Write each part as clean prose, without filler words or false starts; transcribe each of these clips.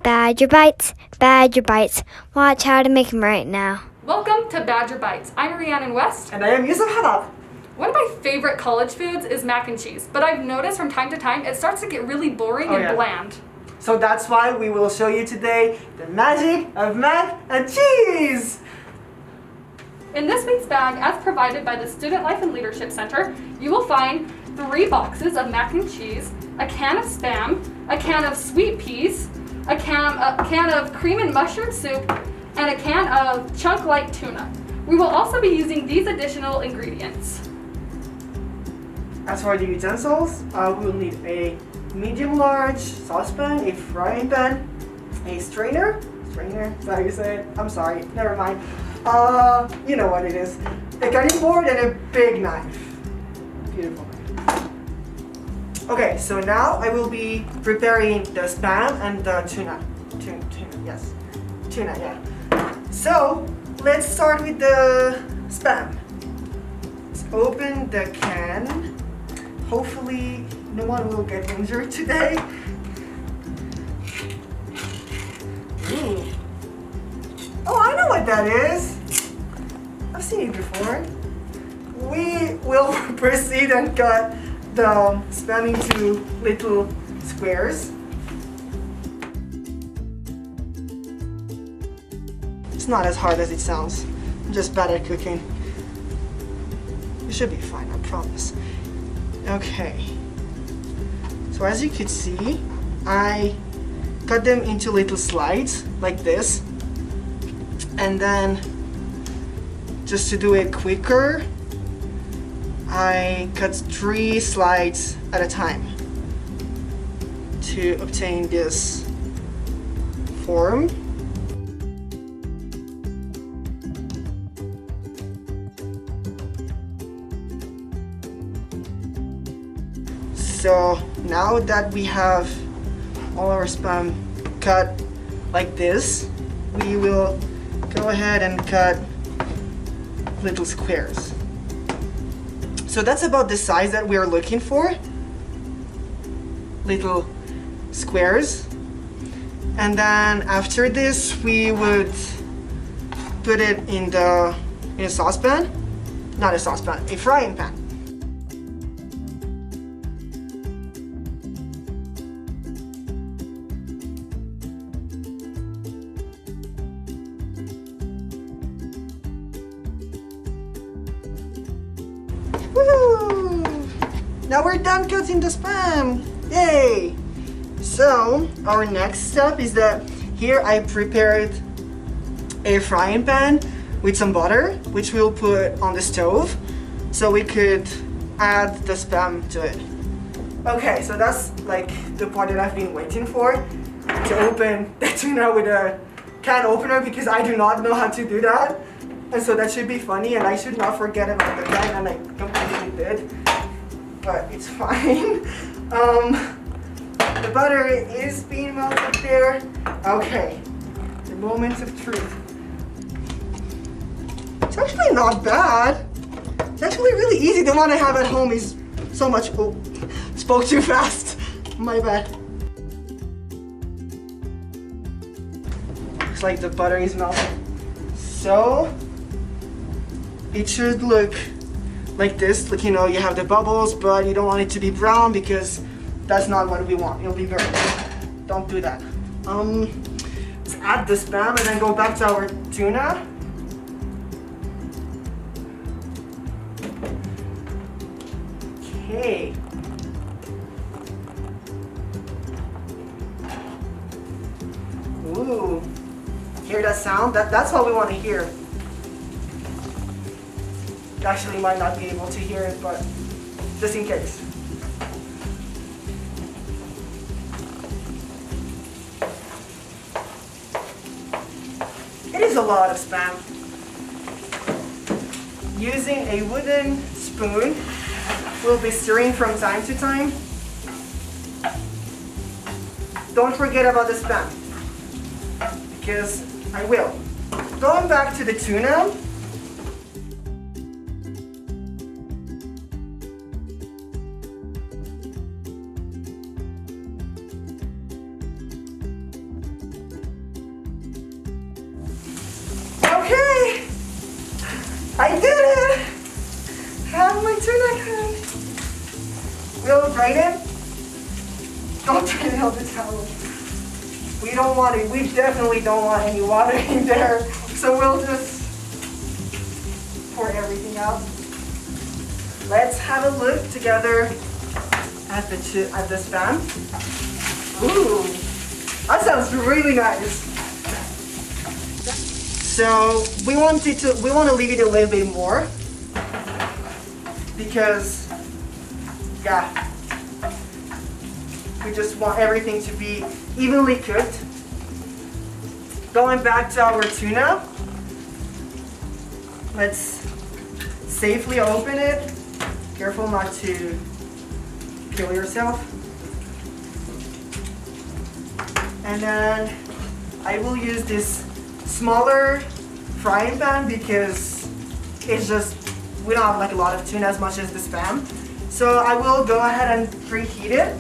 Badger bites, badger bites. Watch how to make them right now. Welcome to Badger Bites. I'm Rhiannon West. And I am Youseff. One of my favorite college foods is mac and cheese, but I've noticed from time to time it starts to get really boring and bland. So that's why we will show you today the magic of mac and cheese. In this week's bag, as provided by the Student Life and Leadership Center, you will find 3 boxes of mac and cheese, a can of Spam, a can of sweet peas, a can of cream and mushroom soup, and a can of chunk-like tuna. We will also be using these additional ingredients. As for the utensils, we will need a medium-large saucepan, a frying pan, a strainer, is that how you say it? I'm sorry, never mind. You know what it is. A cutting board and a big knife. Beautiful knife. Okay, so now I will be preparing the Spam and the tuna. Tuna, yeah. So, let's start with the Spam. Let's open the can. Hopefully, no one will get injured today. Ooh. Oh, I know what that is. I've seen it before. We will proceed and cut the Spam into little squares. It's not as hard as it sounds. I'm just bad at cooking. You should be fine, I promise. Okay. So as you could see, I cut them into little slides like this. And then, just to do it quicker, I cut 3 slides at a time to obtain this form. So now that we have all our Spam cut like this, we will go ahead and cut little squares. So that's about the size that we are looking for. Little squares. And then after this, we would put it in a saucepan. Not a saucepan, a frying pan. Woo! Now we're done cutting the Spam! Yay! So, our next step is that here I prepared a frying pan with some butter, which we'll put on the stove so we could add the Spam to it. Okay, so that's like the part that I've been waiting for, to open the tuna with a can opener, because I do not know how to do that. And so that should be funny, and I should not forget about the can, and I completely did. But it's fine. The butter is being melted there. Okay, the moment of truth. It's actually not bad. It's actually really easy. The one I have at home is so much, oh, spoke too fast. My bad. Looks like the butter is melted. So, it should look like this. Like, you know, you have the bubbles, but you don't want it to be brown because that's not what we want. It'll be burnt. Don't do that. Let's add the Spam and then go back to our tuna. Okay. Ooh. Hear that sound? That's what we want to hear. You actually might not be able to hear it, but just in case. It is a lot of Spam. Using a wooden spoon, we'll be stirring from time to time. Don't forget about the Spam, because I will. Going back to the tuna, I did it! Have my tuna can. We'll drain it. Don't drain it on the towel. We don't want it. We definitely don't want any water in there. So we'll just pour everything out. Let's have a look together at the spam. Ooh, that sounds really nice. So we want to leave it a little bit more because, yeah, we just want everything to be evenly cooked. Going back to our tuna, let's safely open it. Careful not to kill yourself. And then I will use this smaller frying pan because it's just, we don't have like a lot of tuna as much as the spam. So I will go ahead and preheat it.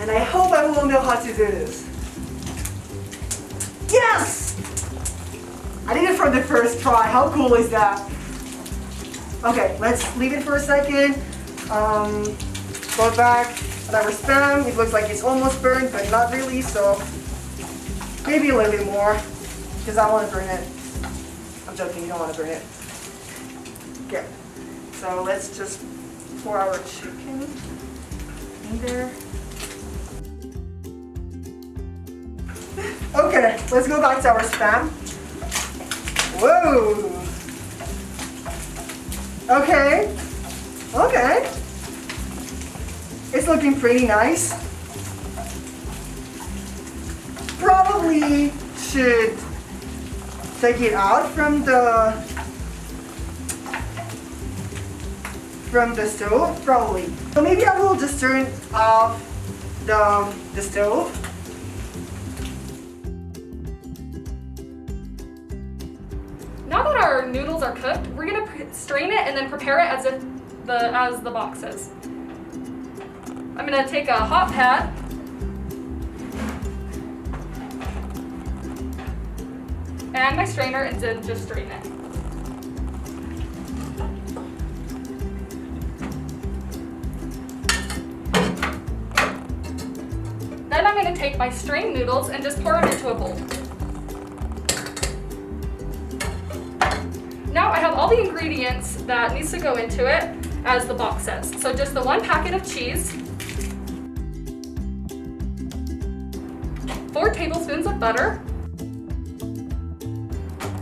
And I hope I will know how to do this. Yes! I did it from the first try. How cool is that? Okay, let's leave it for a second. Go back at our spam. It looks like it's almost burned, but not really, so maybe a little bit more because I want to burn it. I'm joking, you don't want to burn it. Okay, so let's just pour our chicken in there. Okay, let's go back to our spam. Whoa! Okay, okay. It's looking pretty nice. Probably should take it out from the stove, probably. So maybe I will just turn off the stove. Now that our noodles are cooked, we're gonna strain it and then prepare it as the box says. I'm gonna take a hot pad and my strainer and then just strain it. Then I'm gonna take my strained noodles and just pour them into a bowl. Now I have all the ingredients that needs to go into it as the box says. So just the 1 packet of cheese, 4 tablespoons of butter,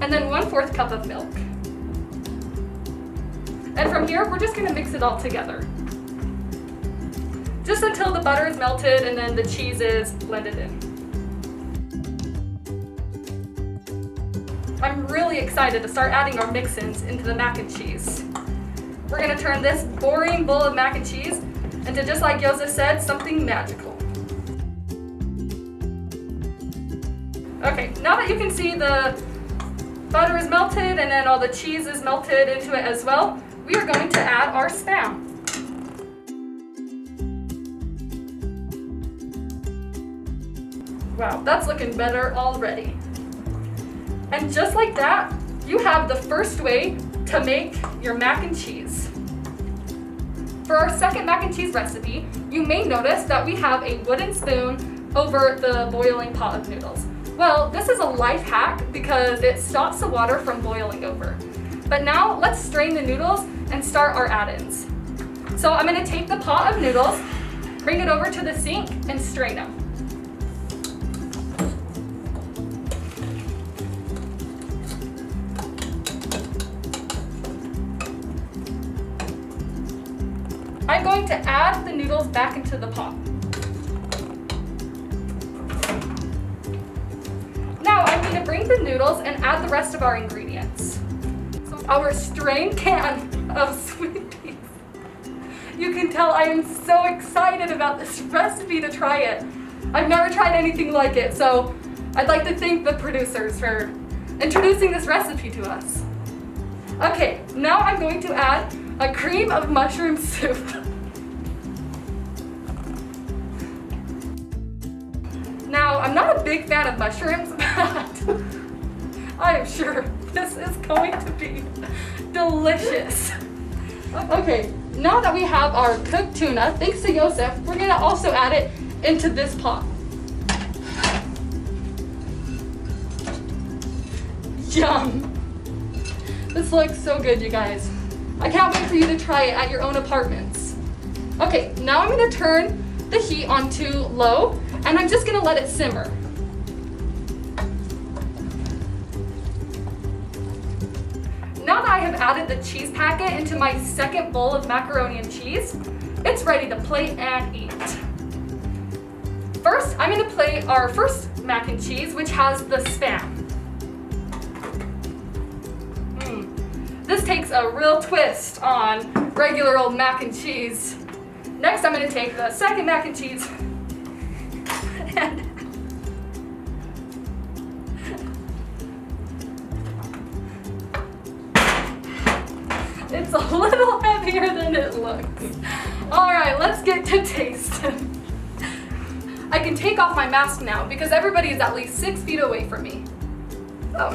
and then 1/4 cup of milk. And from here, we're just gonna mix it all together. Just until the butter is melted and then the cheese is blended in. I'm really excited to start adding our mix-ins into the mac and cheese. We're gonna turn this boring bowl of mac and cheese into, just like Youseff said, something magical. Okay, now that you can see the butter is melted and then all the cheese is melted into it as well, we are going to add our spam. Wow, that's looking better already. And just like that, you have the first way to make your mac and cheese. For our second mac and cheese recipe, you may notice that we have a wooden spoon over the boiling pot of noodles. Well, this is a life hack because it stops the water from boiling over. But now let's strain the noodles and start our add-ins. So I'm gonna take the pot of noodles, bring it over to the sink and strain them. I'm going to add the noodles back into the pot. Now I'm going to bring the noodles and add the rest of our ingredients. So our strained can of sweet peas. You can tell I am so excited about this recipe to try it. I've never tried anything like it, so I'd like to thank the producers for introducing this recipe to us. Okay, now I'm going to add a cream of mushroom soup. Now, I'm not a big fan of mushrooms, but I am sure this is going to be delicious. Okay, now that we have our cooked tuna, thanks to Youseff, we're gonna also add it into this pot. Yum! This looks so good, you guys. I can't wait for you to try it at your own apartments. Okay, now I'm gonna turn the heat onto low, and I'm just gonna let it simmer. Now that I have added the cheese packet into my second bowl of macaroni and cheese, it's ready to plate and eat. First, I'm gonna plate our first mac and cheese, which has the Spam. This takes a real twist on regular old mac and cheese. Next, I'm gonna take the second mac and cheese and it's a little heavier than it looks. All right, let's get to taste. I can take off my mask now because everybody is at least 6 feet away from me. Oh.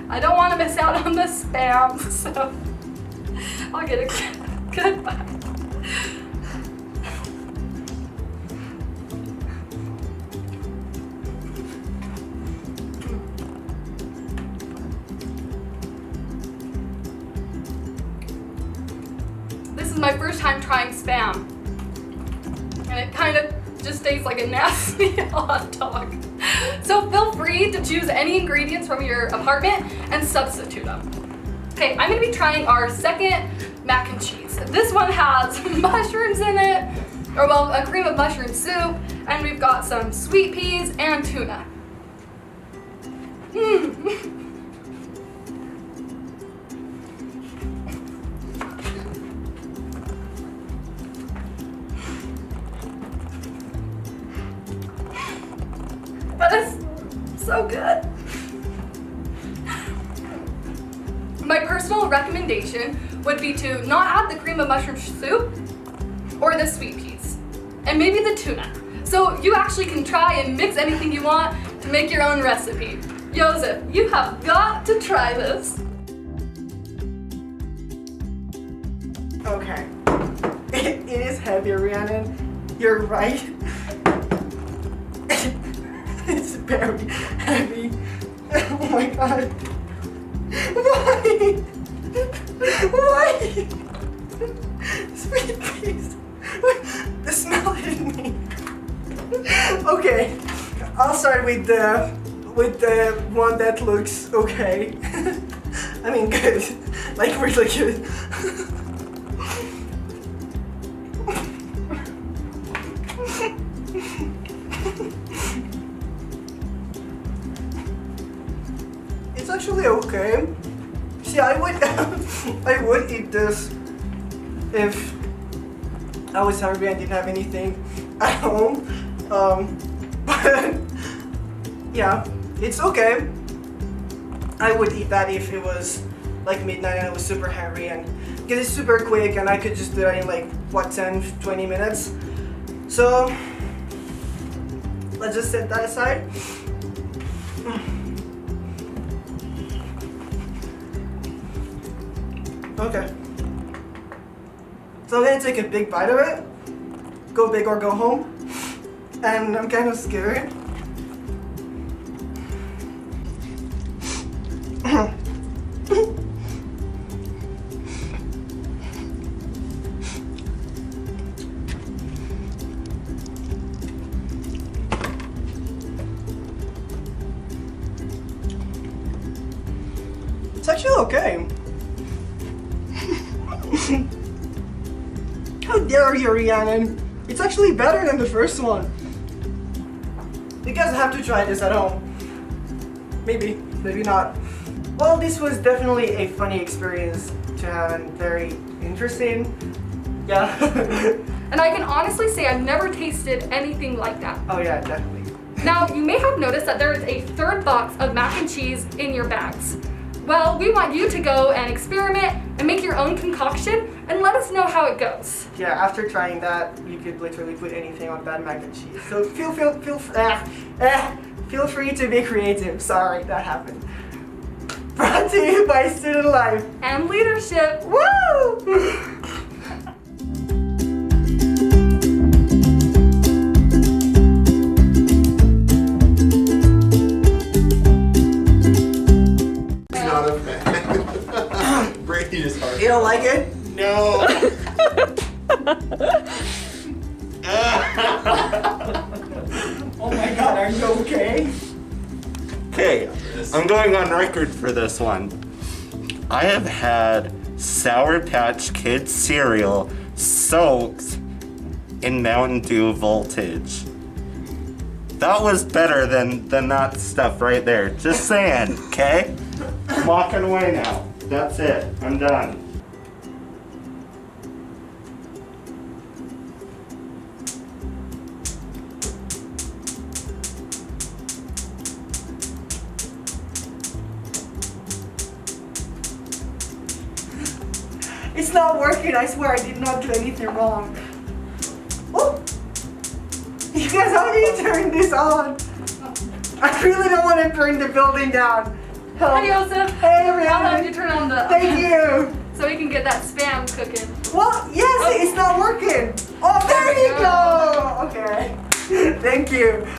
I don't want to miss out on the Spam, so I'll get a good bite. This is my first time trying Spam, and it kind of just tastes like a nasty hot dog. So feel free to choose any ingredients from your apartment and substitute them. Okay, I'm gonna be trying our second mac and cheese. This one has mushrooms in it, or well, a cream of mushroom soup, and we've got some sweet peas and tuna. That is so good. My personal recommendation would be to not add the cream of mushroom soup or the sweet peas, and maybe the tuna. So you actually can try and mix anything you want to make your own recipe. Youseff, you have got to try this. Okay. It is heavy, Rhiannon. You're right. It's very heavy. Oh my god. Why? Why? Sweet peas. The smell hit me. Okay, I'll start with the one that looks okay. I mean good. Like really good. It's actually okay. See, I would eat this if I was hungry and didn't have anything at home. But yeah, it's okay. I would eat that if it was like midnight and I was super hungry, and because it's super quick and I could just do that in like what, 10-20 minutes. So let's just set that aside. Okay. So I'm gonna take a big bite of it. Go big or go home. And I'm kind of scared. It's actually okay. How dare you, Rhiannon? It's actually better than the first one. You guys have to try this at home. Maybe, maybe not. Well, this was definitely a funny experience to have and very interesting. Yeah. And I can honestly say I've never tasted anything like that. Oh yeah, definitely. Now, you may have noticed that there is a third box of mac and cheese in your bags. Well, we want you to go and experiment and make your own concoction concoction and let us know how it goes. Yeah, after trying that, you could literally put anything on that mac and cheese. So feel free to be creative. Sorry, that happened. Brought to you by Student Life And leadership. Woo! Not a fan. Brady is hard. You don't like it? No. Oh my god, are you okay? Okay, I'm going on record for this one. I have had Sour Patch Kids cereal soaked in Mountain Dew Voltage. That was better than that stuff right there. Just saying, okay? I'm walking away now. That's it. I'm done. It's not working, I swear I did not do anything wrong. Oh! You guys, how do you turn this on? I really don't want to burn the building down. Help. Hey, Youseff. Hey, I'll have you Rhiannon. turn on the... Thank you. So we can get that spam cooking. Well, yes, it's not working. Oh, there you go. Okay. Thank you.